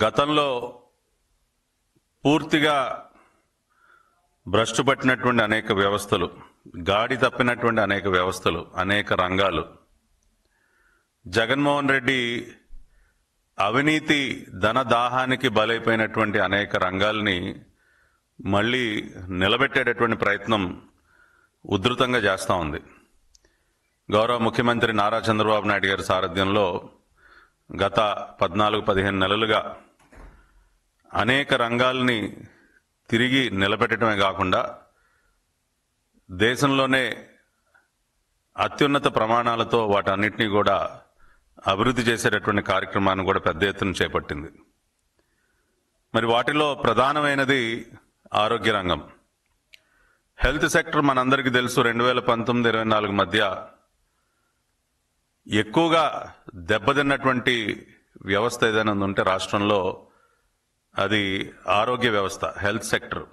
గతంలో పూర్తిగా భ్రష్టు పట్టినటువంటి అనేక వ్యవస్థలు, గాడి తప్పినటువంటి అనేక వ్యవస్థలు, అనేక రంగాలు, జగన్మోహన్ రెడ్డి అవినీతి ధనదాహానికి బలైపోయినటువంటి అనేక రంగాల్ని మళ్ళీ నిలబెట్టేటటువంటి ప్రయత్నం ఉధృతంగా చేస్తూ ఉంది. గౌరవ ముఖ్యమంత్రి నారా చంద్రబాబు నాయుడు గారి సారథ్యంలో గత 14-15 నెలలుగా అనేక రంగాల్ని తిరిగి నిలబెట్టడమే కాకుండా దేశంలోనే అత్యున్నత ప్రమాణాలతో వాటన్నిటినీ కూడా అభివృద్ధి చేసేటటువంటి కార్యక్రమాన్ని కూడా పెద్ద ఎత్తున చేపట్టింది. మరి వాటిలో ప్రధానమైనది ఆరోగ్య రంగం. హెల్త్ సెక్టర్ మనందరికీ తెలుసు, 2019-24 మధ్య ఎక్కువగా దెబ్బతిన్నటువంటి వ్యవస్థ ఏదైనా ఉందంటే రాష్ట్రంలో అది ఆరోగ్య వ్యవస్థ, హెల్త్ సెక్టర్.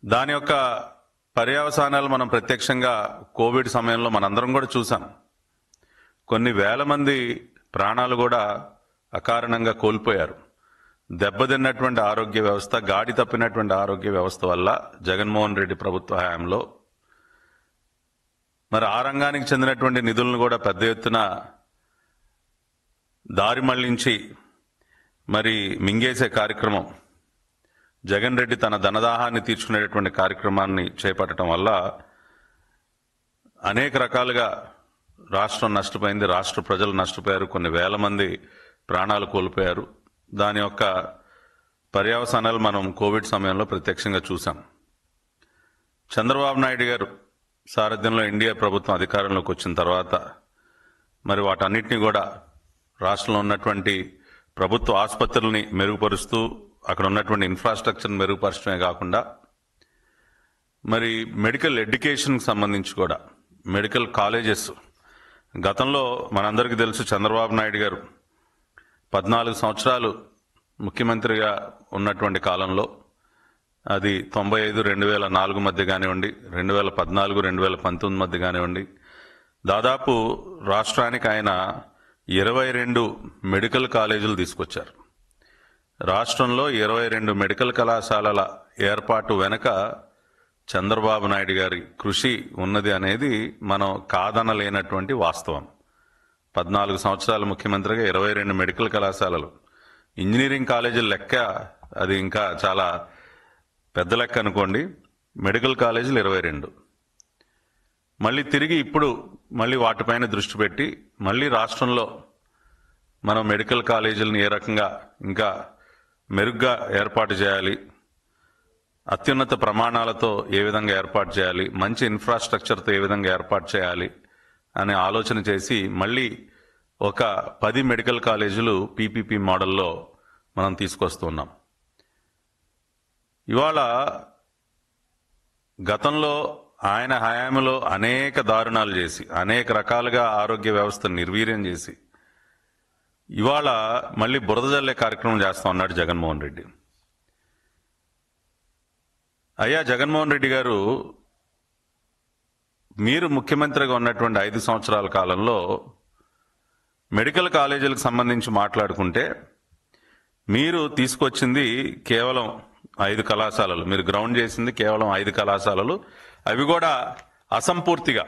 దాని యొక్క పర్యవసానాలు మనం ప్రత్యక్షంగా కోవిడ్ సమయంలో మనందరం కూడా చూసాం. కొన్ని వేల మంది ప్రాణాలు కూడా అకారణంగా కోల్పోయారు. దెబ్బతిన్నటువంటి ఆరోగ్య వ్యవస్థ, గాడి తప్పినటువంటి ఆరోగ్య వ్యవస్థ వల్ల జగన్మోహన్ రెడ్డి ప్రభుత్వ హయాంలో మరి ఆ రంగానికి చెందినటువంటి నిధులను కూడా పెద్ద ఎత్తున దారి మళ్లించి మరి మింగేసే కార్యక్రమం, జగన్ రెడ్డి తన ధనదాహాన్ని తీర్చుకునేటటువంటి కార్యక్రమాన్ని చేపట్టడం వల్ల అనేక రకాలుగా రాష్ట్రం నష్టపోయింది, రాష్ట్ర ప్రజలు నష్టపోయారు, కొన్ని వేల మంది ప్రాణాలు కోల్పోయారు. దాని యొక్క పర్యవసానాలు మనం కోవిడ్ సమయంలో ప్రత్యక్షంగా చూసాం. చంద్రబాబు నాయుడు గారు సారథ్యంలో ఎన్డీఏ ప్రభుత్వం అధికారంలోకి వచ్చిన తర్వాత మరి వాటన్నిటినీ కూడా రాష్ట్రంలో ఉన్నటువంటి ప్రభుత్వ ఆసుపత్రుల్ని మెరుగుపరుస్తూ అక్కడ ఉన్నటువంటి ఇన్ఫ్రాస్ట్రక్చర్ని మెరుగుపరచడమే కాకుండా మరి మెడికల్ ఎడ్యుకేషన్కి సంబంధించి కూడా మెడికల్ కాలేజెస్, గతంలో మనందరికీ తెలుసు చంద్రబాబు నాయుడు గారు 14 సంవత్సరాలు ముఖ్యమంత్రిగా ఉన్నటువంటి కాలంలో, అది 95-2004 మధ్య కానివ్వండి, 2014-2019 మధ్య కానివ్వండి, దాదాపు రాష్ట్రానికి ఆయన 22 మెడికల్ కాలేజీలు తీసుకొచ్చారు. రాష్ట్రంలో 22 మెడికల్ కళాశాలల ఏర్పాటు వెనుక చంద్రబాబు నాయుడు గారి కృషి ఉన్నది అనేది మనం కాదనలేనటువంటి వాస్తవం. 14 సంవత్సరాల ముఖ్యమంత్రిగా 22 మెడికల్ కళాశాలలు, ఇంజనీరింగ్ కాలేజీల లెక్క అది ఇంకా చాలా పెద్ద లెక్క అనుకోండి. మెడికల్ కాలేజీలు 22. మళ్ళీ తిరిగి ఇప్పుడు మళ్ళీ వాటిపైన దృష్టి పెట్టి మళ్ళీ రాష్ట్రంలో మనం మెడికల్ కాలేజీలను ఏ రకంగా ఇంకా మెరుగ్గా ఏర్పాటు చేయాలి, అత్యున్నత ప్రమాణాలతో ఏ విధంగా ఏర్పాటు చేయాలి, మంచి ఇన్ఫ్రాస్ట్రక్చర్తో ఏ విధంగా ఏర్పాటు చేయాలి అనే ఆలోచన చేసి మళ్ళీ ఒక 10 మెడికల్ కాలేజీలు పీపీపీ మోడల్లో మనం తీసుకొస్తున్నాం. ఇవాళ గతంలో ఆయన హయాంలో అనేక దారుణాలు చేసి, అనేక రకాలుగా ఆరోగ్య వ్యవస్థను నిర్వీర్యం చేసి ఇవాళ మళ్ళీ బురద జల్లే కార్యక్రమం చేస్తా ఉన్నాడు జగన్మోహన్ రెడ్డి. అయ్యా జగన్మోహన్ రెడ్డి గారు, మీరు ముఖ్యమంత్రిగా ఉన్నటువంటి 5 సంవత్సరాల కాలంలో మెడికల్ కాలేజీలకు సంబంధించి మాట్లాడుకుంటే మీరు తీసుకొచ్చింది కేవలం 5 కళాశాలలు, మీరు గ్రౌండ్ చేసింది కేవలం 5 కళాశాలలు, అవి కూడా అసంపూర్తిగా.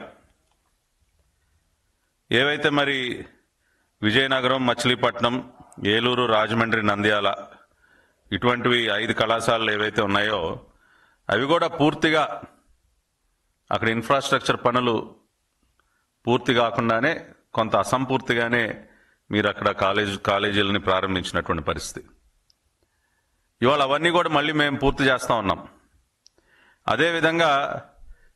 ఏవైతే మరి విజయనగరం, మచిలీపట్నం, ఏలూరు, రాజమండ్రి, నంద్యాల ఇటువంటివి 5 కళాశాలలు ఏవైతే ఉన్నాయో అవి కూడా పూర్తిగా అక్కడ ఇన్ఫ్రాస్ట్రక్చర్ పనులు పూర్తి కాకుండానే కొంత అసంపూర్తిగానే మీరు అక్కడ కాలేజీలని ప్రారంభించినటువంటి పరిస్థితి. ఇవాళ అవన్నీ కూడా మళ్ళీ మేము పూర్తి చేస్తూ ఉన్నాం. అదేవిధంగా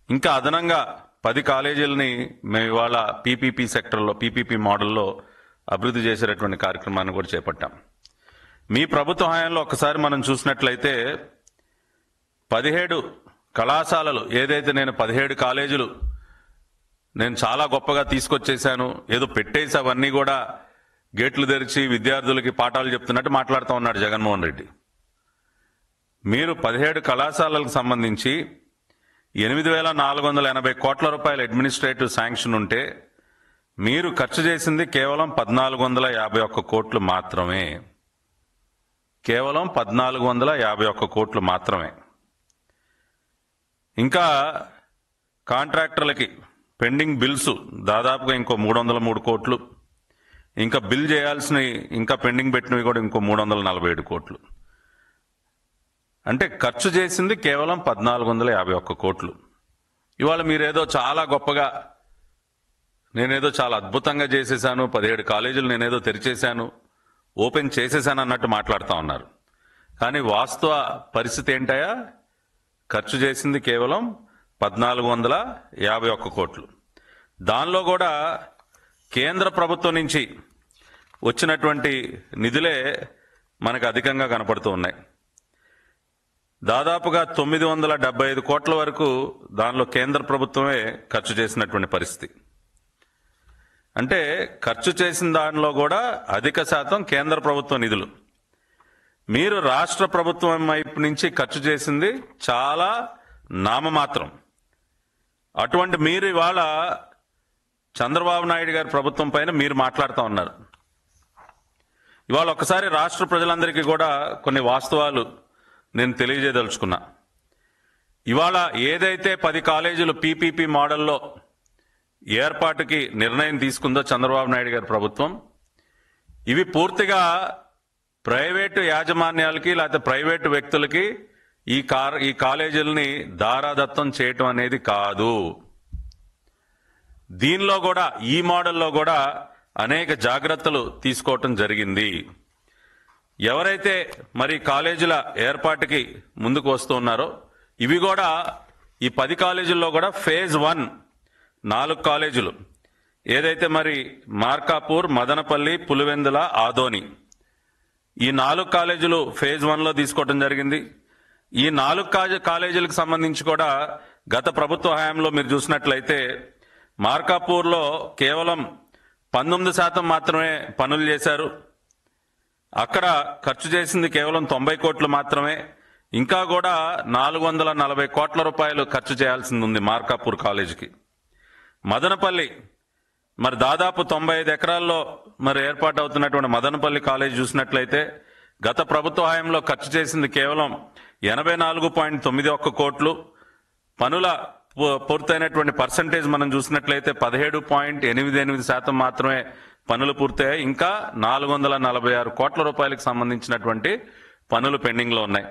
ఇంకా అదనంగా 10 కాలేజీలని మేము ఇవాళ పీపీపీ సెక్టర్లో, పీపీపీ మోడల్లో అభివృద్ధి చేసేటటువంటి కార్యక్రమాన్ని కూడా చేపట్టాం. మీ ప్రభుత్వ హయాంలో ఒకసారి మనం చూసినట్లయితే 17 కళాశాలలు, ఏదైతే నేను 17 కాలేజీలు నేను చాలా గొప్పగా తీసుకొచ్చేశాను, ఏదో పెట్టేసి అవన్నీ కూడా గేట్లు తెరిచి విద్యార్థులకి పాఠాలు చెప్తున్నట్టు మాట్లాడుతూ ఉన్నాడు జగన్మోహన్ రెడ్డి. మీరు 17 కళాశాలలకు సంబంధించి 8,480 కోట్ల రూపాయల అడ్మినిస్ట్రేటివ్ శాంక్షన్ ఉంటే మీరు ఖర్చు చేసింది కేవలం 1451 కోట్లు మాత్రమే. కేవలం 1451 కోట్లు మాత్రమే. ఇంకా కాంట్రాక్టర్లకి పెండింగ్ బిల్స్ దాదాపుగా ఇంకో 303 కోట్లు, ఇంకా బిల్ చేయాల్సినవి ఇంకా పెండింగ్ పెట్టినవి కూడా ఇంకో 347 కోట్లు. అంటే ఖర్చు చేసింది కేవలం 1451 కోట్లు. ఇవాళ మీరేదో చాలా గొప్పగా, నేనేదో చాలా అద్భుతంగా చేసేసాను, 17 కాలేజీలు నేనేదో తెరిచేశాను, ఓపెన్ చేసేసాను అన్నట్టు మాట్లాడుతూ ఉన్నారు. కానీ వాస్తవ పరిస్థితి ఏంటయా? ఖర్చు చేసింది కేవలం 1451 కోట్లు. దానిలో కూడా కేంద్ర ప్రభుత్వం నుంచి వచ్చినటువంటి నిధులే మనకు అధికంగా కనపడుతూ ఉన్నాయి. దాదాపుగా 975 కోట్ల వరకు దానిలో కేంద్ర ప్రభుత్వమే ఖర్చు చేసినటువంటి పరిస్థితి. అంటే ఖర్చు చేసిన దానిలో కూడా అధిక శాతం కేంద్ర ప్రభుత్వ నిధులు. మీరు రాష్ట్ర ప్రభుత్వం వైపు నుంచి ఖర్చు చేసింది చాలా నామమాత్రం. అటువంటి మీరు ఇవాళ చంద్రబాబు నాయుడు గారి ప్రభుత్వం పైన మీరు మాట్లాడుతూ ఉన్నారు. ఇవాళ ఒకసారి రాష్ట్ర ప్రజలందరికీ కూడా కొన్ని వాస్తవాలు నేను తెలియజేయదలుచుకున్నా. ఇవాళ ఏదైతే 10 కాలేజీలు పీపీపీ మోడల్లో ఏర్పాటుకి నిర్ణయం తీసుకుందో చంద్రబాబు నాయుడు గారి ప్రభుత్వం, ఇవి పూర్తిగా ప్రైవేటు యాజమాన్యాలకి లేకపోతే ప్రైవేటు వ్యక్తులకి ఈ కాలేజీలని దారాదత్తం చేయటం అనేది కాదు. దీనిలో కూడా, ఈ మోడల్లో కూడా అనేక జాగ్రత్తలు తీసుకోవటం జరిగింది. ఎవరైతే మరి కాలేజీల ఏర్పాటుకి ముందుకు వస్తూ ఉన్నారో, ఇవి కూడా ఈ 10 కాలేజీల్లో కూడా ఫేజ్ 1 4 కాలేజీలు, ఏదైతే మరి మార్కాపూర్, మదనపల్లి, పులివెందుల, ఆదోని, ఈ 4 కాలేజీలు ఫేజ్ 1లో తీసుకోవడం జరిగింది. ఈ 4 కాలేజీలకు సంబంధించి కూడా గత ప్రభుత్వ హయాంలో మీరు చూసినట్లయితే మార్కాపూర్లో కేవలం 19% మాత్రమే పనులు చేశారు. అక్కడ ఖర్చు చేసింది కేవలం 90 కోట్లు మాత్రమే. ఇంకా కూడా 440 కోట్ల రూపాయలు ఖర్చు చేయాల్సింది ఉంది మార్కాపూర్ కాలేజీకి. మదనపల్లి మరి దాదాపు 95 ఎకరాల్లో మరి ఏర్పాటు అవుతున్నటువంటి మదనపల్లి కాలేజ్ చూసినట్లయితే గత ప్రభుత్వ హయాంలో ఖర్చు చేసింది కేవలం 84.91 కోట్లు. పనుల పూర్తయినటువంటి పర్సంటేజ్ మనం చూసినట్లయితే 17.88% మాత్రమే పనులు పూర్తయ్యాయి. ఇంకా 446 కోట్ల రూపాయలకు సంబంధించినటువంటి పనులు పెండింగ్ లో ఉన్నాయి.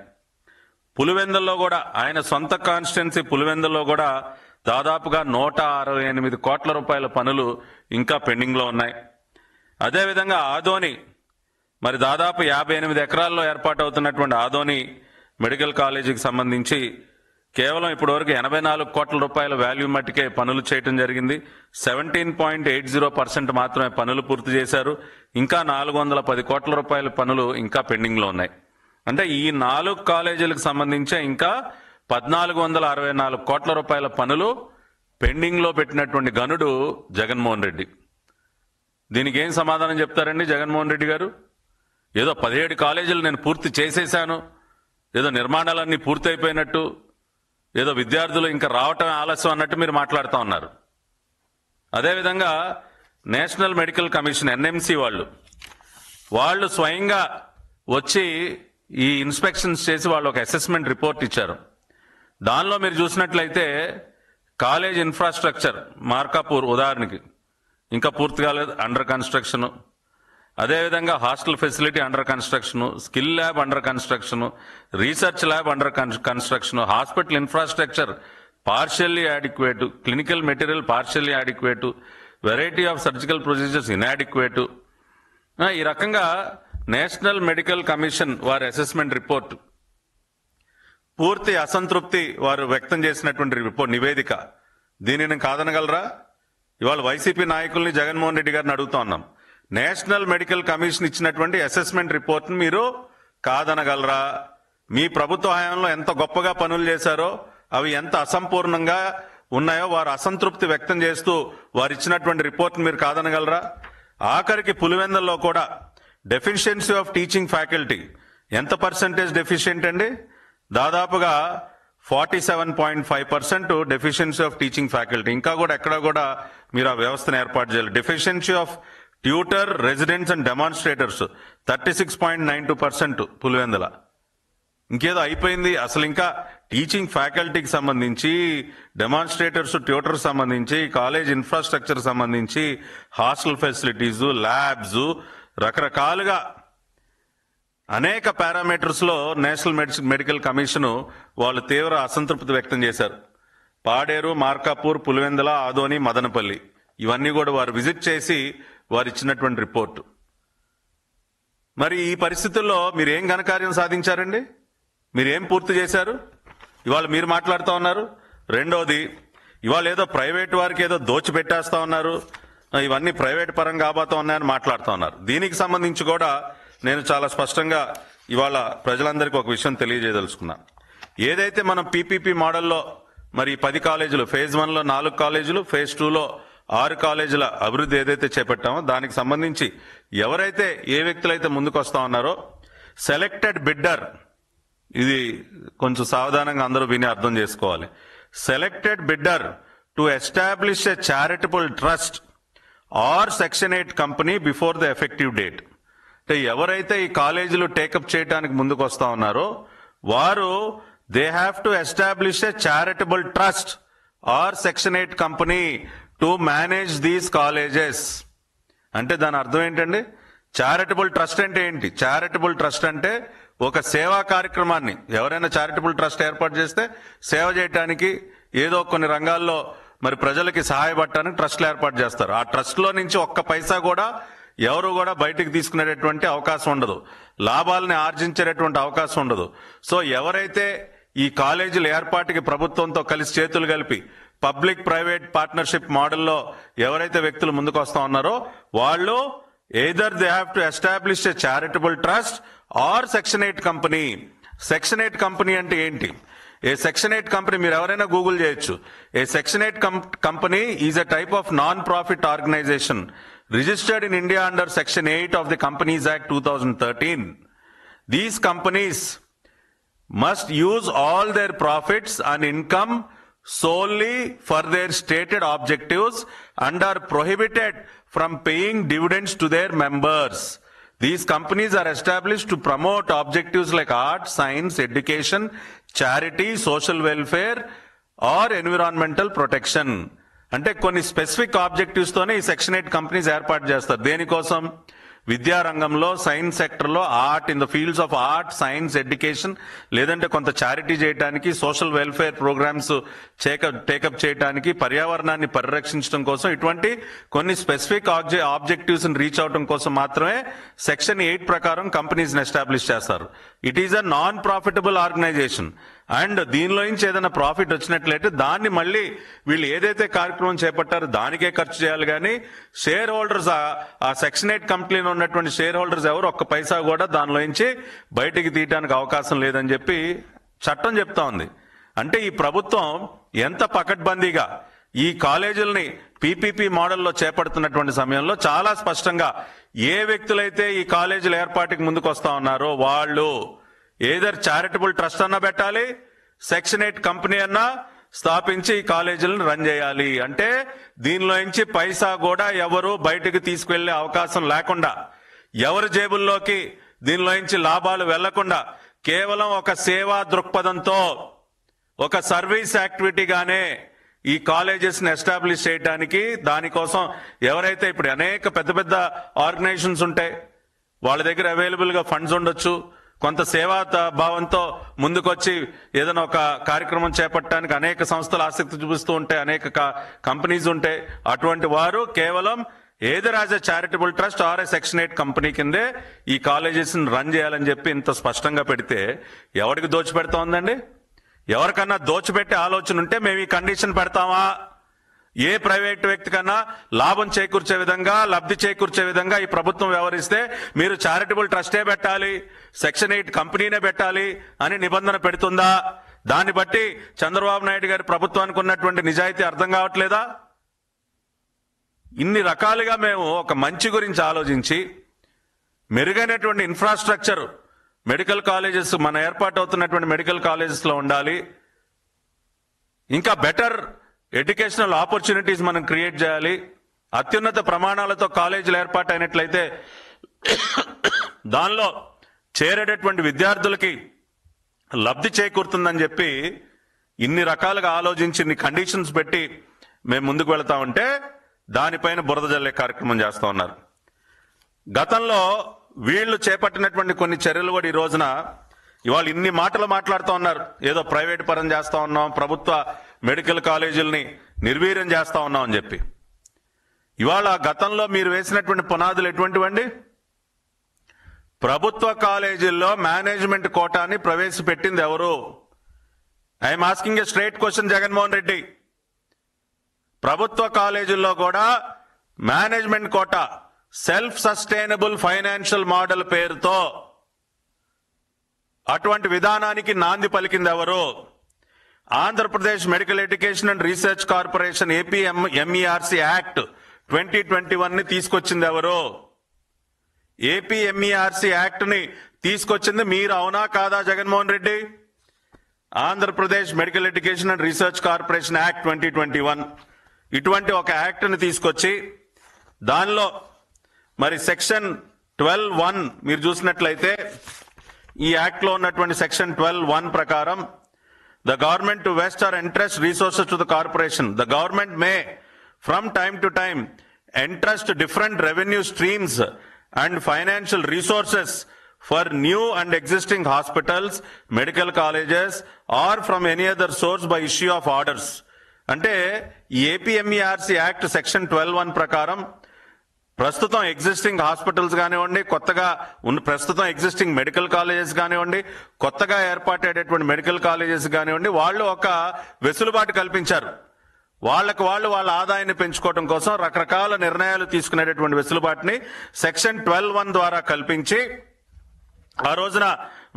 పులివెందుల్లో కూడా, ఆయన సొంత కాన్స్టిట్యున్సీ పులివెందుల్లో కూడా దాదాపుగా 168 కోట్ల రూపాయల పనులు ఇంకా పెండింగ్ లో ఉన్నాయి. అదేవిధంగా ఆదోని మరి దాదాపు 58 ఎకరాల్లో ఏర్పాటు అవుతున్నటువంటి ఆదోని మెడికల్ కాలేజీకి సంబంధించి కేవలం ఇప్పటి వరకు 84 కోట్ల రూపాయల వాల్యూ మట్టికే పనులు చేయటం జరిగింది. 17.80% మాత్రమే పనులు పూర్తి చేశారు. ఇంకా 410 కోట్ల రూపాయల పనులు ఇంకా పెండింగ్ లో ఉన్నాయి. అంటే ఈ 4 కాలేజీలకు సంబంధించి ఇంకా 1464 కోట్ల రూపాయల పనులు పెండింగ్ లో పెట్టినటువంటి గనుడు జగన్మోహన్ రెడ్డి. దీనికి ఏం సమాధానం చెప్తారండి జగన్మోహన్ రెడ్డి గారు? ఏదో 17 కాలేజీలు నేను పూర్తి చేసేశాను, ఏదో నిర్మాణాలన్నీ పూర్తయిపోయినట్టు, ఏదో విద్యార్థులు ఇంకా రావటం ఆలస్యం అన్నట్టు మీరు మాట్లాడుతూ ఉన్నారు. అదేవిధంగా నేషనల్ మెడికల్ కమిషన్ ఎన్ఎంసి వాళ్ళు స్వయంగా వచ్చి ఈ ఇన్స్పెక్షన్స్ చేసి వాళ్ళు ఒక అసెస్మెంట్ రిపోర్ట్ ఇచ్చారు. దానిలో మీరు చూసినట్లయితే కాలేజ్ ఇన్ఫ్రాస్ట్రక్చర్ మార్కాపూర్ ఉదాహరణకి ఇంకా పూర్తి కాలేదు, అండర్ కన్స్ట్రక్షన్. అదేవిధంగా hostel facility under construction, skill lab under construction, research lab under construction, hospital infrastructure partially adequate, clinical material partially adequate, variety of surgical procedures inadequate. ఈ రకంగా నేషనల్ మెడికల్ కమిషన్ వారి assessment report పూర్తి అసంతృప్తి వారు వ్యక్తం చేసినటువంటి report నివేదిక. దీనిని కాదనగలరా? ఇవాళ వైసీపీ నాయకుల్ని జగన్మోహన్ రెడ్డి గారిని అడుగుతా ఉన్నాం, నేషనల్ మెడికల్ కమిషన్ ఇచ్చినటువంటి అసెస్మెంట్ రిపోర్ట్ ని మీరు కాదనగలరా? మీ ప్రభుత్వ హయాంలో ఎంత గొప్పగా పనులు చేశారో, అవి ఎంత అసంపూర్ణంగా ఉన్నాయో వారు అసంతృప్తి వ్యక్తం చేస్తూ వారు ఇచ్చినటువంటి రిపోర్ట్ మీరు కాదనగలరా? ఆఖరికి పులివెందుల్లో కూడా డెఫిషియన్సీ ఆఫ్ టీచింగ్ ఫ్యాకల్టీ ఎంత పర్సెంటేజ్ డెఫిషియెంట్ అండి? దాదాపుగా 47.5% డెఫిషియన్సీ ఆఫ్ టీచింగ్ ఫ్యాకల్టీ. ఇంకా కూడా ఎక్కడ కూడా మీరు ఆ వ్యవస్థను ఏర్పాటు చేయాలి. Deficiency of tutor, residents and డెమాన్స్ట్రేటర్స్ 36.92% Pulivendula. ఇంకేదో అయిపోయింది. అసలు ఇంకా టీచింగ్ ఫ్యాకల్టీకి సంబంధించి, డెమాన్స్ట్రేటర్స్, ట్యూటర్ సంబంధించి, కాలేజ్ ఇన్ఫ్రాస్ట్రక్చర్ సంబంధించి, హాస్టల్ ఫెసిలిటీస్, ల్యాబ్స్, రకరకాలుగా అనేక పారామీటర్స్ లో నేషనల్ మెడికల్ కమిషన్ వాళ్ళు తీవ్ర అసంతృప్తి వ్యక్తం చేశారు. పాడేరు, మార్కాపూర్, పులివెందుల, ఆదోని, మదనపల్లి ఇవన్నీ కూడా వారు విజిట్ చేసి వారు ఇచ్చినటువంటి రిపోర్టు. మరి ఈ పరిస్థితుల్లో మీరు ఏం ఘనకార్యం సాధించారండి? మీరు ఏం పూర్తి చేశారు? ఇవాళ మీరు మాట్లాడుతూ ఉన్నారు. రెండోది, ఇవాళ ఏదో ప్రైవేట్ వారికి ఏదో దోచిపెట్టేస్తా ఉన్నారు, ఇవన్నీ ప్రైవేట్ పరంగా కాబోతా ఉన్నాయని మాట్లాడుతూ ఉన్నారు. దీనికి సంబంధించి కూడా నేను చాలా స్పష్టంగా ఇవాళ ప్రజలందరికీ ఒక విషయం తెలియజేయదలుచుకున్నాను. ఏదైతే మనం పీపీపీ మోడల్లో మరి 10 కాలేజీలు, ఫేజ్ 1లో 4 కాలేజీలు, ఫేజ్ 2లో 6 కాలేజీల అభివృద్ధి ఏదైతే చేపట్టామో దానికి సంబంధించి ఎవరైతే ఏ వ్యక్తులైతే ముందుకు వస్తా ఉన్నారో సెలెక్టెడ్ బిడ్డర్, ఇది కొంచెం సావధానంగా అందరూ విని అర్థం చేసుకోవాలి. Selected bidder to establish a charitable trust or section 8 company before the effective date. అంటే ఎవరైతే ఈ కాలేజీలు టేకప్ చేయడానికి ముందుకు వస్తా ఉన్నారో వారు they have to establish a charitable trust or section 8 company to manage these colleges. అంటే దాని అర్థం ఏంటండి? చారిటబుల్ ట్రస్ట్ అంటే ఏంటి? చారిటబుల్ ట్రస్ట్ అంటే ఒక సేవా కార్యక్రమాన్ని, ఎవరైనా చారిటబుల్ ట్రస్ట్ ఏర్పాటు చేస్తే సేవ చేయడానికి, ఏదో కొన్ని రంగాల్లో మరి ప్రజలకి సహాయపడటానికి ట్రస్ట్లు ఏర్పాటు చేస్తారు. ఆ ట్రస్ట్ లో నుంచి ఒక్క పైసా కూడా ఎవరు కూడా బయటికి తీసుకునేటటువంటి అవకాశం ఉండదు, లాభాలని ఆర్జించేటటువంటి అవకాశం ఉండదు. సో ఎవరైతే ఈ కాలేజీల ఏర్పాటుకి ప్రభుత్వంతో కలిసి చేతులు కలిపి పబ్లిక్ ప్రైవేట్ పార్ట్నర్షిప్ మోడల్లో ఎవరైతే వ్యక్తులు ముందుకు వస్తా ఉన్నారో వాళ్ళు either they have to establish a charitable trust or section 8 company. Section 8 company అంటే ఏంటి? ఏ సెక్షన్ 8 కంపెనీ మీరు ఎవరైనా గూగుల్ చేయొచ్చు. A section 8 company is a type of non profit organisation registered in India under Section 8 of the Companies Act 2013. These companies must use all their profits and income solely for their stated objectives and are prohibited from paying dividends to their members. These companies are established to promote objectives like art, science, education, charity, social welfare or environmental protection. అంటే కొన్ని specific objectives తోనే ఈ section 8 companies ఏర్పాటు చేస్తారు. దేనికోసం? విద్యారంగంలో, science సెక్టర్లో, art, in the fields of art, science, education, లేదంటే కొంత చారిటీ చేయడానికి, సోషల్ వెల్ఫేర్ ప్రోగ్రామ్స్ టేకప్ చేయడానికి, పర్యావరణాన్ని పరిరక్షించడం కోసం, ఇటువంటి కొన్ని స్పెసిఫిక్ ఆబ్జెక్టివ్స్ రీచ్ అవడం కోసం మాత్రమే సెక్షన్ 8 ప్రకారం కంపెనీస్ ఎస్టాబ్లిష్ చేస్తారు. It is a non profitable organisation. And దీనిలో నుంచి ఏదైనా ప్రాఫిట్ వచ్చినట్లయితే దాన్ని మళ్ళీ వీళ్ళు ఏదైతే కార్యక్రమం చేపట్టారో దానికే ఖర్చు చేయాలి. కానీ షేర్ హోల్డర్స్, ఆ సెక్షన్ 8 కంపెనీలో ఉన్నటువంటి షేర్ హోల్డర్స్ ఎవరు ఒక్క పైసా కూడా దానిలో నుంచి బయటికి తీయడానికి అవకాశం లేదని చెప్పి చట్టం చెప్తా ఉంది. అంటే ఈ ప్రభుత్వం ఎంత పకడ్బందీగా ఈ కాలేజీలని పీపీపీ మోడల్లో చేపడుతున్నటువంటి సమయంలో చాలా స్పష్టంగా ఏ వ్యక్తులైతే ఈ కాలేజీల ఏర్పాటుకి ముందుకు వస్తా ఉన్నారో వాళ్ళు ఏదర్ చారిటబుల్ ట్రస్ట్ అన్నా పెట్టాలి, సెక్షన్ 8 కంపెనీ అన్నా స్థాపించి ఈ కాలేజీలను రన్ చేయాలి. అంటే దీనిలో నుంచి పైసా కూడా ఎవరు బయటకు తీసుకువెళ్లే అవకాశం లేకుండా, ఎవరి జేబుల్లోకి దీనిలో నుంచి లాభాలు వెళ్లకుండా, కేవలం ఒక సేవా దృక్పథంతో, ఒక సర్వీస్ యాక్టివిటీగానే ఈ కాలేజెస్ ని ఎస్టాబ్లిష్ చేయడానికి, దానికోసం ఎవరైతే ఇప్పుడు అనేక పెద్ద పెద్ద ఆర్గనైజేషన్స్ ఉంటాయి, వాళ్ళ దగ్గర అవైలబుల్ గా ఫండ్స్ ఉండొచ్చు, కొంత సేవా భావంతో ముందుకొచ్చి ఏదైనా ఒక కార్యక్రమం చేపట్టడానికి అనేక సంస్థలు ఆసక్తి చూపిస్తూ ఉంటాయి, అనేక కంపెనీస్ ఉంటాయి. అటువంటి వారు కేవలం either as a charitable trust or a section 8 company కిందే ఈ కాలేజెస్ ని రన్ చేయాలని చెప్పి ఇంత స్పష్టంగా పెడితే ఎవరికి దోచిపెడతా ఉందండి? ఎవరికన్నా దోచిపెట్టే ఆలోచన ఉంటే మేము ఈ కండిషన్ పెడతామా? ఏ ప్రైవేట్ వ్యక్తి కన్నా లాభం చేకూర్చే విధంగా, లబ్ధి చేకూర్చే విధంగా ఈ ప్రభుత్వం వ్యవహరిస్తే మీరు చారిటబుల్ ట్రస్టే పెట్టాలి, సెక్షన్ 8 కంపెనీనే పెట్టాలి అని నిబంధన పెడుతుందా? దాన్ని బట్టి చంద్రబాబు నాయుడు గారి ప్రభుత్వానికి ఉన్నటువంటి నిజాయితీ అర్థం కావట్లేదా? ఇన్ని రకాలుగా మేము ఒక మంచి గురించి ఆలోచించి మెరుగైనటువంటి ఇన్ఫ్రాస్ట్రక్చర్ మెడికల్ కాలేజెస్, మన ఏర్పాటు అవుతున్నటువంటి మెడికల్ కాలేజెస్ లో ఉండాలి, ఇంకా బెటర్ ఎడ్యుకేషనల్ ఆపర్చునిటీస్ మనం క్రియేట్ చేయాలి. అత్యున్నత ప్రమాణాలతో కాలేజీలు ఏర్పాటైనట్లయితే దానిలో చేరేటటువంటి విద్యార్థులకి లబ్ధి చేకూరుతుందని చెప్పి ఇన్ని రకాలుగా ఆలోచించి ఇన్ని కండిషన్స్ పెట్టి మేము ముందుకు వెళతా ఉంటే దానిపైన బురద జల్లే కార్యక్రమం చేస్తూ ఉన్నారు. గతంలో వీళ్ళు చేపట్టినటువంటి కొన్ని చర్యలు కూడా ఈ రోజున ఇవాళ ఇన్ని మాటలు మాట్లాడుతూ ఉన్నారు. ఏదో ప్రైవేట్ పరం చేస్తా ఉన్నాం, ప్రభుత్వ మెడికల్ కాలేజీలని నిర్వీర్యం చేస్తా ఉన్నాం అని చెప్పి. ఇవాళ గతంలో మీరు వేసినటువంటి పునాదులు ఎటువంటివండి? ప్రభుత్వ కాలేజీల్లో మేనేజ్మెంట్ కోటాని ప్రవేశపెట్టింది ఎవరు? I'm asking a straight question Jaganmohan Reddy. ప్రభుత్వ కాలేజీల్లో కూడా management quota self sustainable financial model పేరుతో అటువంటి విధానానికి నాంది పలికింది ఎవరు? Andhra Pradesh medical education and research corporation APMERC act 2021 ని తీసుకొచ్చింది ఎవరు? ఏపీఎంఈఆర్సీ యాక్ట్ ని తీసుకొచ్చింది మీరు, అవునా కాదా Jaganmohan Reddy? Andhra Pradesh medical education and research corporation act 2021 ఇటువంటి ఒక యాక్ట్ ని తీసుకొచ్చి దానిలో మరి సెక్షన్ 12(1) మీరు చూసినట్లయితే ఈ యాక్ట్ లో ఉన్నటువంటి సెక్షన్ 12(1) ప్రకారం the government to west are entrust resources to the corporation. The government May from time to time entrust different revenue streams and financial resources for new and existing hospitals, medical colleges or from any other source by issue of orders. అంటే ఈ ఏపీఎంఈఆర్సీ act section 12(1) ప్రకారం ప్రస్తుతం existing hospitals కానివ్వండి, కొత్తగా ఉన్న ప్రస్తుతం existing medical colleges కానివ్వండి, కొత్తగా ఏర్పాటయ్యేటటువంటి మెడికల్ కాలేజెస్ కానివ్వండి, వాళ్ళు ఒక వెసులుబాటు కల్పించారు. వాళ్ళకు వాళ్ళ ఆదాయాన్ని పెంచుకోవడం కోసం రకరకాల నిర్ణయాలు తీసుకునేటటువంటి వెసులుబాటుని సెక్షన్ 12(1) ద్వారా కల్పించి ఆ రోజున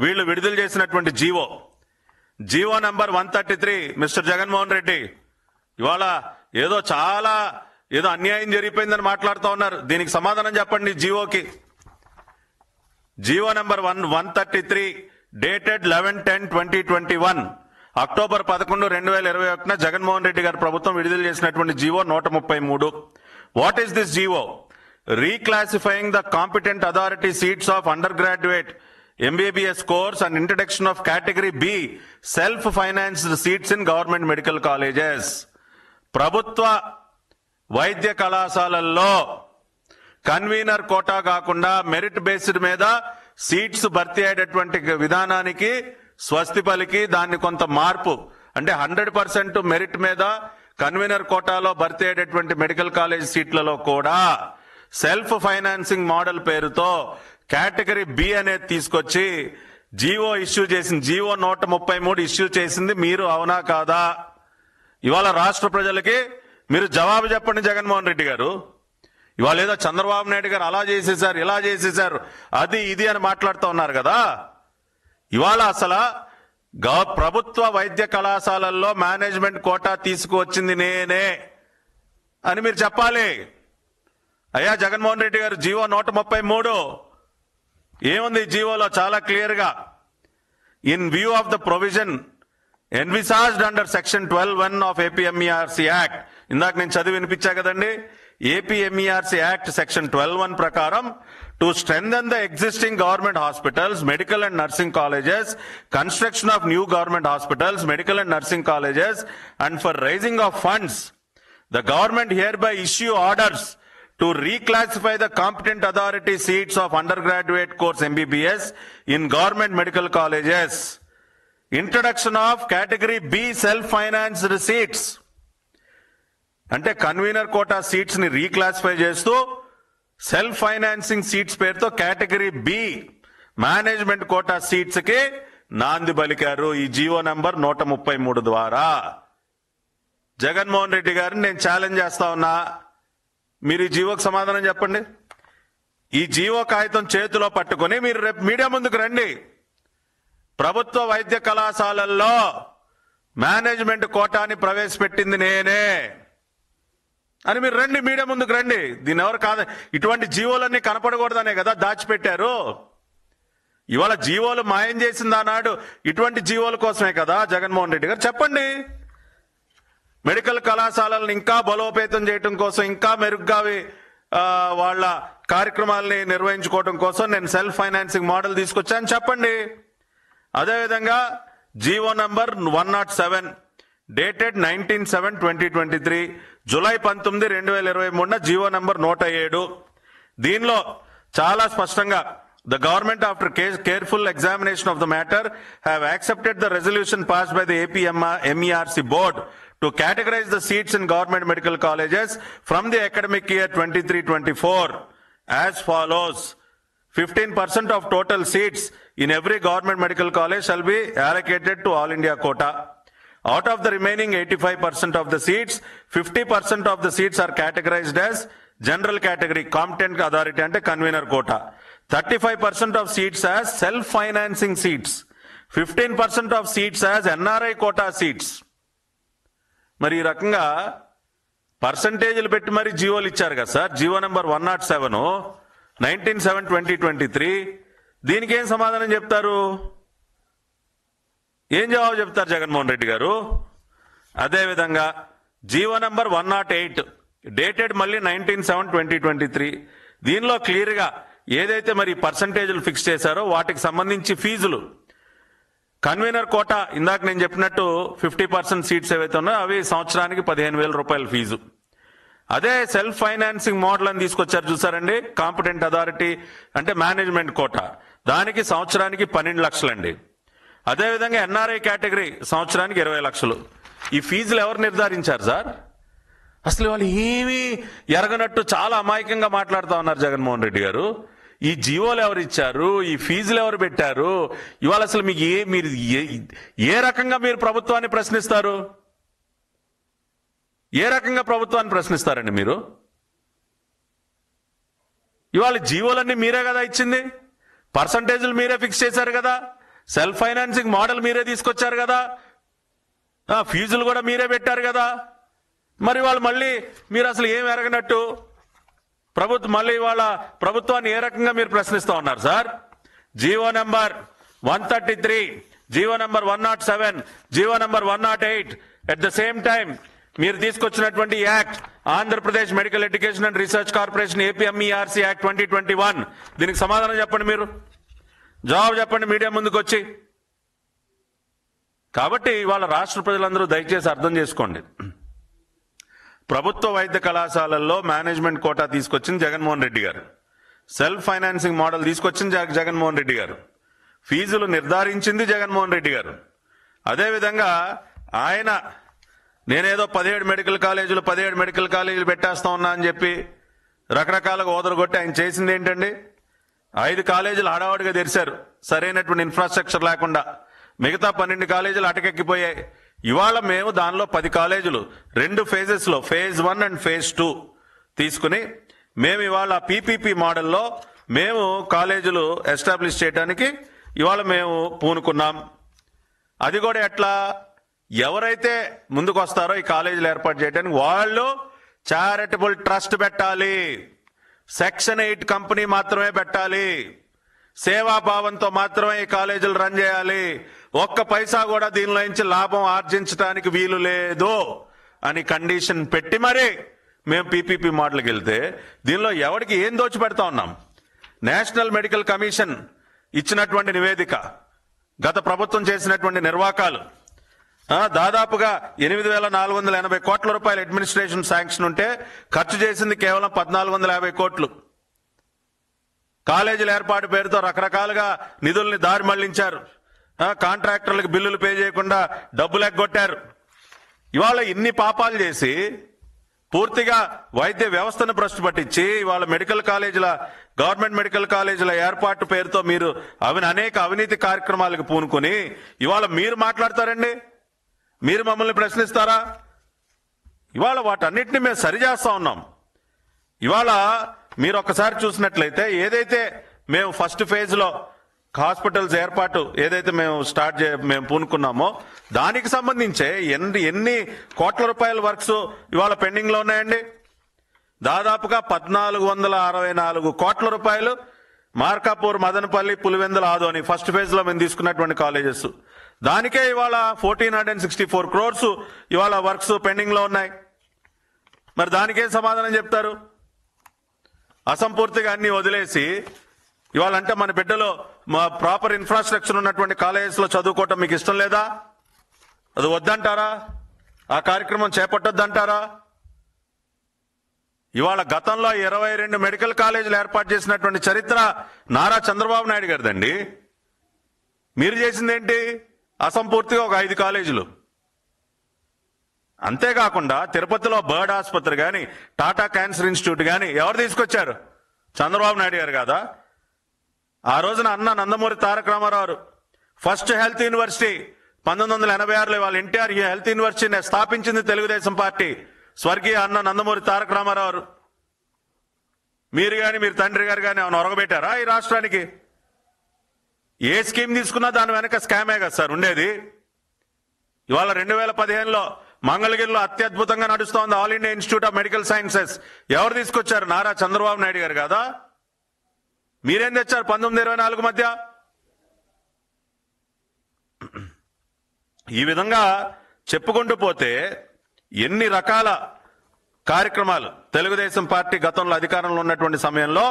వీళ్ళు విడుదల చేసినటువంటి GO number 133. Mister Jaganmohan Reddy, ఇవాళ ఏదో అన్యాయం జరిగిపోయిందని మాట్లాడుతూ ఉన్నారు. దీనికి సమాధానం చెప్పండి. GO number 133 dated 11/10/2021 October 11, 2021 Jaganmohan Reddy గారి ప్రభుత్వం విడుదల చేసినటువంటి GO 133. What is this GO? Reclassifying the competent authority seats of under graduate MBBS course and introduction of category B self-financed seats in government medical colleges. ప్రభుత్వ వైద్య కళాశాలల్లో కన్వీనర్ కోటా కాకుండా merit based మీద seats భర్తీ అయ్యేటటువంటి విధానానికి స్వస్తి పలికి దాన్ని కొంత మార్పు, అంటే 100% మెరిట్ మీద కన్వీనర్ కోటాలో భర్తీ అయ్యేటటువంటి మెడికల్ కాలేజ్ సీట్లలో కూడా సెల్ఫ్ ఫైనాన్సింగ్ మోడల్ పేరుతో కేటగిరీ బి అనేది తీసుకొచ్చి జీవో ఇష్యూ చేసింది. జీవో 133 ఇష్యూ చేసింది మీరు, అవునా కాదా? ఇవాళ రాష్ట్ర ప్రజలకి మీరు జవాబు చెప్పండి జగన్మోహన్ రెడ్డి గారు. ఇవాళ ఏదో చంద్రబాబు నాయుడు గారు అలా చేసేసారు, ఇలా చేసేసారు, అది ఇది అని మాట్లాడుతూ ఉన్నారు కదా. ఇవాళ అసలు ప్రభుత్వ వైద్య కళాశాలల్లో మేనేజ్మెంట్ కోటా తీసుకువచ్చింది నేనే అని మీరు చెప్పాలి. అయ్యా జగన్మోహన్ రెడ్డి గారు, జీవో 133 ఏముంది? జీవోలో చాలా క్లియర్ గా in view of the provision envisaged under section 12(1) of APMERC act, ఇందాక నేను చదివి వినిపించా కదండి. ఏపీఎంఈఆర్సీ యాక్ట్ సెక్షన్ 12(1) ప్రకారం to strengthen the existing government hospitals, medical and nursing colleges, construction of new government hospitals, medical and nursing colleges and for raising of funds the government hereby issue orders to reclassify the competent authority seats of undergraduate course MBBS in government medical colleges. Introduction of category B self-financed seats. అంటే convener quota seats ని reclassify చేస్తూ self financing seats పేరుతో category B management quota seats కి నాంది పలికారు ఈ GO number 133 ద్వారా. జగన్మోహన్ రెడ్డి గారిని నేను ఛాలెంజ్ చేస్తా ఉన్నా, మీరు ఈ జీవోకి సమాధానం చెప్పండి. ఈ జీవో కాగితం చేతిలో పట్టుకొని మీరు రేపు మీడియా ముందుకు రండి. ప్రభుత్వ వైద్య కళాశాలల్లో మేనేజ్మెంట్ కోటాని ప్రవేశపెట్టింది నేనే అని మీరు రండి, మీడియా ముందుకు రండి. దీన్ని ఎవరు కాదు, ఇటువంటి జీవోలన్నీ కనపడకూడదనే కదా దాచిపెట్టారు. ఇవాళ జీవోలు మాయం చేసింది ఆనాడు ఇటువంటి జీవోల కోసమే కదా. జగన్మోహన్ రెడ్డి గారు చెప్పండి, మెడికల్ కళాశాలలను ఇంకా బలోపేతం చేయడం కోసం, ఇంకా మెరుగ్గా వాళ్ళ కార్యక్రమాలని నిర్వహించుకోవడం కోసం నేను సెల్ఫ్ ఫైనాన్సింగ్ మోడల్ తీసుకొచ్చాను చెప్పండి. అదేవిధంగా GO number 107 dated 19/7/2023 July 19, 2023 GO number 107. దీనిలో చాలా స్పష్టంగా the government, after careful examination of the matter, have accepted the resolution passed by the AP MERC board to categorize the seats in government medical colleges from the academic year 23-24 as follows. 15% of total seats in every government medical college shall be allocated to All India quota. Out of the remaining 85% of the seats, 50% of the seats are categorized as general category, competent authority ante convener quota. 35% of seats as self-financing seats. 15% of seats as NRI quota seats. మరి ఈ రకంగా పర్సంటేజీలు పెట్టి మరి జీవోలు ఇచ్చారు కదా sir. GO number 107 19/7/2023. దీనికి ఏం సమాధానం చెప్తారు? ఏం జవాబు చెప్తారు జగన్మోహన్ రెడ్డి గారు? అదేవిధంగా జీవో నెంబర్ 108 డేటెడ్ మళ్ళీ 19/7/2023. దీనిలో క్లియర్గా ఏదైతే మరి పర్సంటేజీలు ఫిక్స్ చేశారో వాటికి సంబంధించి ఫీజులు కన్వీనర్ కోటా ఇందాక నేను చెప్పినట్టు 50% సీట్స్ ఏవైతే ఉన్నాయో అవి సంవత్సరానికి 15,000 రూపాయల ఫీజు. అదే సెల్ఫ్ ఫైనాన్సింగ్ మోడల్ అని తీసుకొచ్చారు చూసారండి, కాంపిటెంట్ అథారిటీ అంటే మేనేజ్మెంట్ కోటా, దానికి సంవత్సరానికి 12 లక్షలండి. అదేవిధంగా ఎన్ఆర్ఐ కేటగిరీ సంవత్సరానికి 20 లక్షలు. ఈ ఫీజులు ఎవరు నిర్ధారించారు సార్? అసలు వాళ్ళు ఏమీ ఎరగనట్టు చాలా అమాయకంగా మాట్లాడుతూ ఉన్నారు జగన్మోహన్ రెడ్డి గారు. ఈ జీవోలు ఎవరు ఇచ్చారు, ఈ ఫీజులు ఎవరు పెట్టారు? ఇవాళ అసలు మీకు మీరు ఏ రకంగా మీరు ప్రభుత్వాన్ని ప్రశ్నిస్తారు? ఏ రకంగా ప్రభుత్వాన్ని ప్రశ్నిస్తారండి మీరు? ఇవాళ జీవోలన్నీ మీరే కదా ఇచ్చింది, పర్సంటేజీలు మీరే ఫిక్స్ చేశారు కదా, సెల్ఫ్ ఫైనాన్సింగ్ మోడల్ మీరే తీసుకొచ్చారు కదా, ఫీజులు కూడా మీరే పెట్టారు కదా. మరి వాళ్ళు మళ్ళీ మీరు అసలు ఏం ఎరగనట్టు మళ్ళీ వాళ్ళ ప్రభుత్వాన్ని ఏ రకంగా మీరు ప్రశ్నిస్తూ ఉన్నారు sir? GO number 133, GO number 107, GO number 108 at the same time మీరు తీసుకొచ్చినటువంటి act Andhra Pradesh medical education and research corporation APMERC act 2021. దీనికి సమాధానం చెప్పండి, మీరు జవాబు చెప్పండి మీడియా ముందుకు వచ్చి. కాబట్టి ఇవాళ రాష్ట్ర ప్రజలందరూ దయచేసి అర్థం చేసుకోండి, ప్రభుత్వ వైద్య కళాశాలల్లో మేనేజ్మెంట్ కోటా తీసుకొచ్చింది జగన్మోహన్ రెడ్డి గారు, సెల్ఫ్ ఫైనాన్సింగ్ మోడల్ తీసుకొచ్చింది జగన్మోహన్ రెడ్డి గారు, ఫీజులు నిర్ధారించింది జగన్మోహన్ రెడ్డి గారు. అదేవిధంగా ఆయన నేనేదో 17 మెడికల్ కాలేజీలు పెట్టేస్తా ఉన్నా అని చెప్పి రకరకాలుగా ఓదరగొట్టి ఆయన చేసింది ఏంటండి? 5 కాలేజీలు హడావుడిగా తెరిచారు సరైనటువంటి ఇన్ఫ్రాస్ట్రక్చర్ లేకుండా, మిగతా 12 కాలేజీలు అటకెక్కిపోయాయి. ఇవాళ మేము దానిలో 10 కాలేజీలు 2 ఫేజెస్లో ఫేజ్ 1 అండ్ ఫేజ్ 2 తీసుకుని మేము ఇవాళ PPP మోడల్లో మేము కాలేజీలు ఎస్టాబ్లిష్ చేయడానికి ఇవాళ మేము పూనుకున్నాం. అది కూడా ఎట్లా? ఎవరైతే ముందుకు వస్తారో ఈ కాలేజీలు ఏర్పాటు చేయడానికి వాళ్ళు చారిటబుల్ ట్రస్ట్ పెట్టాలి, సెక్షన్ 8 కంపెనీ మాత్రమే పెట్టాలి, సేవాభావంతో మాత్రమే ఈ కాలేజీలు రన్ చేయాలి, ఒక్క పైసా కూడా దీనిలో నుంచి లాభం ఆర్జించడానికి వీలు లేదు అని కండిషన్ పెట్టి మరి మేము PPP మోడల్కి వెళ్తే దీనిలో ఎవరికి ఏం దోచి పెడతా ఉన్నాం? నేషనల్ మెడికల్ కమిషన్ ఇచ్చినటువంటి నివేదిక, గత ప్రభుత్వం చేసినటువంటి నిర్వాకాలు, దాదాపుగా 8,480 కోట్ల రూపాయల అడ్మినిస్ట్రేషన్ శాంక్షన్ ఉంటే ఖర్చు చేసింది కేవలం 1,450 కోట్లు. కాలేజీల ఏర్పాటు పేరుతో రకరకాలుగా నిధుల్ని దారి మళ్లించారు, కాంట్రాక్టర్లకు బిల్లులు పే చేయకుండా డబ్బులు ఎగ్గొట్టారు. ఇవాళ ఇన్ని పాపాలు చేసి పూర్తిగా వైద్య వ్యవస్థను భ్రష్టు పట్టించి ఇవాళ గవర్నమెంట్ మెడికల్ కాలేజీల ఏర్పాటు పేరుతో మీరు అనేక అవినీతి కార్యక్రమాలకు పూనుకొని ఇవాళ మీరు మాట్లాడతారండి? మీరు మమ్మల్ని ప్రశ్నిస్తారా? ఇవాళ వాటన్నిటిని మేము సరిచేస్తా ఉన్నాం. ఇవాళ మీరు ఒక్కసారి చూసినట్లయితే ఏదైతే మేము ఫస్ట్ ఫేజ్లో హాస్పిటల్స్ ఏర్పాటు ఏదైతే మేము పూనుకున్నామో దానికి సంబంధించే ఎన్ని కోట్ల రూపాయల వర్క్స్ ఇవాళ పెండింగ్ లో ఉన్నాయండి? దాదాపుగా 1,464 కోట్ల రూపాయలు మార్కాపూర్, మదనపల్లి, పులివెందుల, ఆదోని ఫస్ట్ ఫేజ్ లో మేము తీసుకున్నటువంటి కాలేజెస్. దానికే ఇవాళ 1464 crores ఇవాళ వర్క్స్ పెండింగ్ లో ఉన్నాయి. మరి దానికే సమాధానం చెప్తారు? అసంపూర్తిగా అన్ని వదిలేసి ఇవాళ అంటే మన బిడ్డలో మా ప్రాపర్ ఇన్ఫ్రాస్ట్రక్చర్ ఉన్నటువంటి కాలేజెస్లో చదువుకోవటం మీకు ఇష్టం లేదా? అది వద్దంటారా? ఆ కార్యక్రమం చేపట్టొద్దంటారా? ఇవాళ గతంలో 22 మెడికల్ కాలేజీలు ఏర్పాటు చేసినటువంటి చరిత్ర నారా చంద్రబాబు నాయుడు గారిదండి. మీరు చేసిందేంటి? అసంపూర్తిగా ఒక 5 కాలేజీలు. అంతేకాకుండా తిరుపతిలో బర్డ్ ఆసుపత్రి కానీ, టాటా క్యాన్సర్ ఇన్స్టిట్యూట్ కానీ ఎవరు తీసుకొచ్చారు? చంద్రబాబు నాయుడు గారు కాదా? ఆ రోజున అన్న Nandamuri Taraka Ramarao first health university 1986లో వాళ్ళ ఎన్టీఆర్ హెల్త్ యూనివర్సిటీని స్థాపించింది తెలుగుదేశం పార్టీ, స్వర్గీయ అన్న నందమూరి తారక రామారావు. మీరు కానీ మీరు తండ్రి గారు కానీ ఏమైనా ఒరగబెట్టారా ఈ రాష్ట్రానికి? ఏ స్కీమ్ తీసుకున్నా దాని వెనక స్కామే కదా సార్ ఉండేది. ఇవాళ 2015లో మంగళగిరిలో అత్యద్భుతంగా నడుస్తోంది all India institute of medical sciences. ఎవరు తీసుకొచ్చారు? నారా చంద్రబాబు నాయుడు గారు కదా? మీరేం తెచ్చారు 1924 మధ్య? ఈ విధంగా చెప్పుకుంటూ పోతే ఎన్ని రకాల కార్యక్రమాలు తెలుగుదేశం పార్టీ గతంలో అధికారంలో ఉన్నటువంటి సమయంలో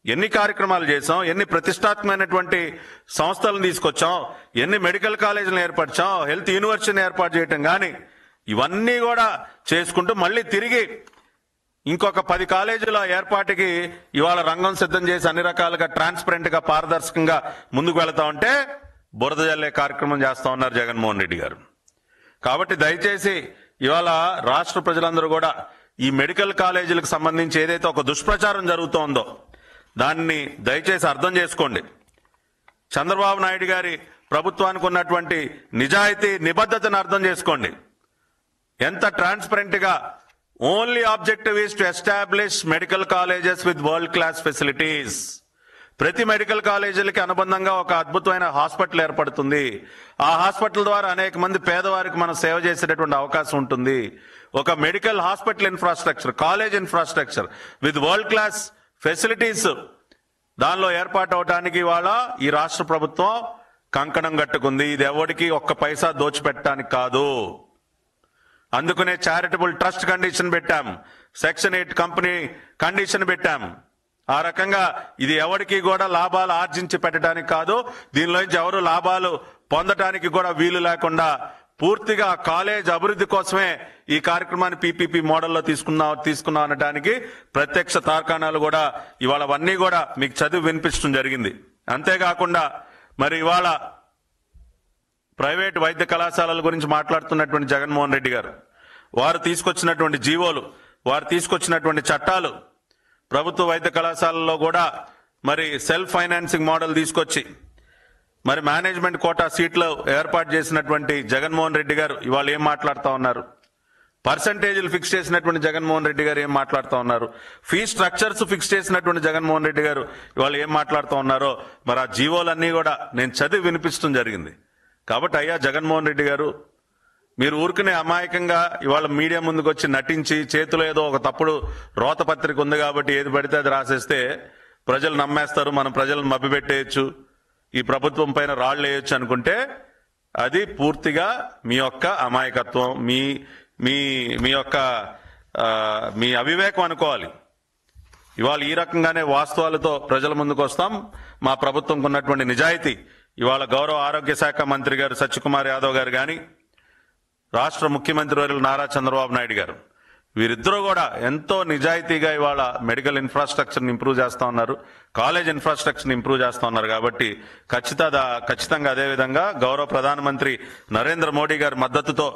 ఎన్ని కార్యక్రమాలు చేశాం, ఎన్ని ప్రతిష్టాత్మకమైనటువంటి సంస్థలను తీసుకొచ్చాం, ఎన్ని మెడికల్ కాలేజీలను ఏర్పరిచాం, హెల్త్ యూనివర్సిటీని ఏర్పాటు చేయటం కానీ ఇవన్నీ కూడా చేసుకుంటూ మళ్ళీ తిరిగి ఇంకొక 10 కాలేజీల ఏర్పాటుకి ఇవాళ రంగం సిద్ధం చేసి అన్ని రకాలుగా ట్రాన్స్పరెంట్ గా పారదర్శకంగా ముందుకు వెళతా ఉంటే బురద జల్లే కార్యక్రమం చేస్తా ఉన్నారు జగన్మోహన్ రెడ్డి గారు. కాబట్టి దయచేసి ఇవాళ రాష్ట్ర ప్రజలందరూ కూడా ఈ మెడికల్ కాలేజీలకు సంబంధించి ఏదైతే ఒక దుష్ప్రచారం జరుగుతోందో దాన్ని దయచేసి అర్థం చేసుకోండి. చంద్రబాబు నాయుడు గారి ప్రభుత్వానికి ఉన్నటువంటి నిజాయితీ నిబద్ధతను అర్థం చేసుకోండి. ఎంత ట్రాన్స్పరెంట్ గా only objective is to establish medical colleges with world class facilities. ప్రతి మెడికల్ కాలేజీలకి అనుబంధంగా ఒక అద్భుతమైన హాస్పిటల్ ఏర్పడుతుంది. ఆ హాస్పిటల్ ద్వారా అనేక మంది పేదవారికి మనం సేవ చేసేటటువంటి అవకాశం ఉంటుంది. ఒక medical hospital infrastructure, college infrastructure with world class facilities దానిలో ఏర్పాటు అవడానికి ఇవాళ ఈ రాష్ట్ర ప్రభుత్వం కంకణం కట్టుకుంది. ఇది ఎవరికి ఒక్క పైసా దోచిపెట్టడానికి కాదు. అందుకనే చారిటబుల్ ట్రస్ట్ కండిషన్ పెట్టాం, సెక్షన్ 8 కంపెనీ కండిషన్ పెట్టాం. ఆ రకంగా ఇది ఎవరికి కూడా లాభాలు ఆర్జించి పెట్టడానికి కాదు, దీనిలోంచి ఎవరు లాభాలు పొందడానికి కూడా వీలు లేకుండా పూర్తిగా కాలేజ్ అభివృద్ధి కోసమే ఈ కార్యక్రమాన్ని పీపీపీ మోడల్లో తీసుకున్నాం అనడానికి ప్రత్యక్ష తార్కాణాలు కూడా ఇవాళ అవన్నీ కూడా మీకు చదివి వినిపించడం జరిగింది. అంతేకాకుండా మరి ఇవాళ ప్రైవేట్ వైద్య కళాశాలల గురించి మాట్లాడుతున్నటువంటి జగన్మోహన్ రెడ్డి గారు, వారు తీసుకొచ్చినటువంటి జీవోలు, వారు తీసుకొచ్చినటువంటి చట్టాలు, ప్రభుత్వ వైద్య కళాశాలల్లో కూడా మరి సెల్ఫ్ ఫైనాన్సింగ్ మోడల్ తీసుకొచ్చి మరి మేనేజ్మెంట్ కోటా సీట్లు ఏర్పాటు చేసినటువంటి జగన్మోహన్ రెడ్డి గారు ఇవాళ ఏం మాట్లాడుతూ ఉన్నారు? పర్సంటేజీలు ఫిక్స్ చేసినటువంటి జగన్మోహన్ రెడ్డి గారు ఏం మాట్లాడుతూ ఉన్నారు? ఫీ స్ట్రక్చర్స్ ఫిక్స్ చేసినటువంటి జగన్మోహన్ రెడ్డి గారు ఇవాళ ఏం మాట్లాడుతూ ఉన్నారో మరి ఆ జీవోలన్నీ కూడా నేను చదివి వినిపించడం జరిగింది. కాబట్టి అయ్యా జగన్మోహన్ రెడ్డి గారు, మీరు ఊరికనే అమాయకంగా ఇవాళ మీడియా ముందుకు వచ్చి నటించి చేతిలో ఏదో ఒక తప్పుడు రోత పత్రిక ఉంది కాబట్టి ఏది పడితే అది రాసేస్తే ప్రజలు నమ్మేస్తారు, మనం ప్రజలను మభ్యపెట్టేయచ్చు, ఈ ప్రభుత్వం పైన రాళ్లు వేయొచ్చు అనుకుంటే అది పూర్తిగా మీ యొక్క అమాయకత్వం, మీ యొక్క మీ అవివేకం అనుకోవాలి. ఇవాళ ఈ రకంగానే వాస్తవాలతో ప్రజల ముందుకు వస్తాం. మా ప్రభుత్వంకు ఉన్నటువంటి నిజాయితీ ఇవాళ గౌరవ ఆరోగ్య శాఖ మంత్రి గారు సత్యకుమార్ యాదవ్ గారు కానీ, రాష్ట్ర ముఖ్యమంత్రి వర్యులు నారా చంద్రబాబు నాయుడు గారు, వీరిద్దరూ కూడా ఎంతో నిజాయితీగా ఇవాళ మెడికల్ ఇన్ఫ్రాస్ట్రక్చర్ని ఇంప్రూవ్ చేస్తా ఉన్నారు, కాలేజ్ ఇన్ఫ్రాస్ట్రక్చర్ని ఇంప్రూవ్ చేస్తా ఉన్నారు. కాబట్టి ఖచ్చితంగా అదేవిధంగా గౌరవ ప్రధానమంత్రి నరేంద్ర మోడీ గారి మద్దతుతో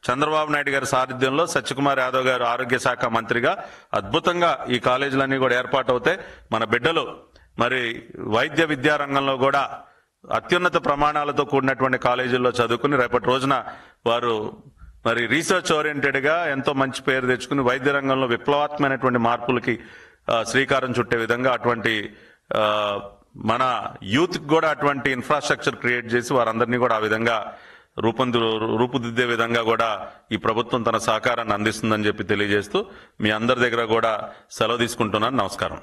చంద్రబాబు నాయుడు గారి సారథ్యంలో సత్యకుమార్ యాదవ్ గారు ఆరోగ్య శాఖ మంత్రిగా అద్భుతంగా ఈ కాలేజీలన్నీ కూడా ఏర్పాటు అవుతాయి. మన బిడ్డలు మరి వైద్య విద్యా రంగంలో కూడా అత్యున్నత ప్రమాణాలతో కూడినటువంటి కాలేజీల్లో చదువుకుని రేపటి రోజున వారు మరి రీసెర్చ్ ఓరియంటెడ్ గా ఎంతో మంచి పేరు తెచ్చుకుని వైద్య రంగంలో విప్లవాత్మకమైనటువంటి మార్పులకి శ్రీకారం చుట్టే విధంగా అటువంటి మన యూత్ కూడా అటువంటి ఇన్ఫ్రాస్ట్రక్చర్ క్రియేట్ చేసి వారందరినీ కూడా ఆ విధంగా రూపుదిద్దే విధంగా కూడా ఈ ప్రభుత్వం తన సహకారాన్ని అందిస్తుందని చెప్పి తెలియజేస్తూ మీ అందరి దగ్గర కూడా సెలవు తీసుకుంటున్నాను. నమస్కారం.